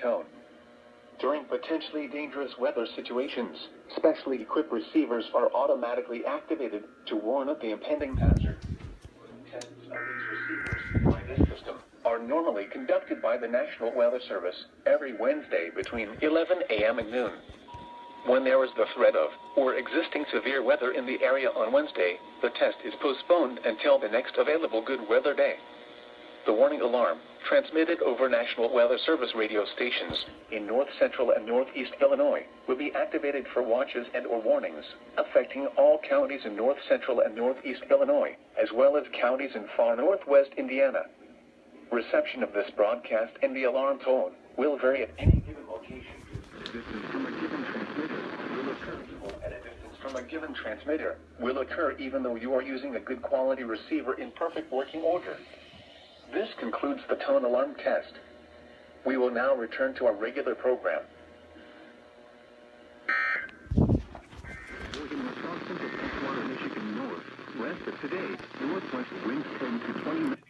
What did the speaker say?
tone. During potentially dangerous weather situations, specially equipped receivers are automatically activated to warn of the impending hazard. Tests of these receivers by this system are normally conducted by the National Weather Service every Wednesday between 11 a.m. and noon. When there is the threat of or existing severe weather in the area on Wednesday, the test is postponed until the next available good weather day. The warning alarm, transmitted over National Weather Service radio stations in north central and northeast Illinois, will be activated for watches and/or warnings affecting all counties in north central and northeast Illinois, as well as counties in far northwest Indiana. Reception of this broadcast and the alarm tone will vary at any given location. Distance from a given transmitter will occur at a distance from a given transmitter will occur even though you are using a good quality receiver in perfect working order. This concludes the tone alarm test. We will now return to our regular program. Oregon, Wisconsin to Michigan north. West of today, northwest winds 10 to 20 miles.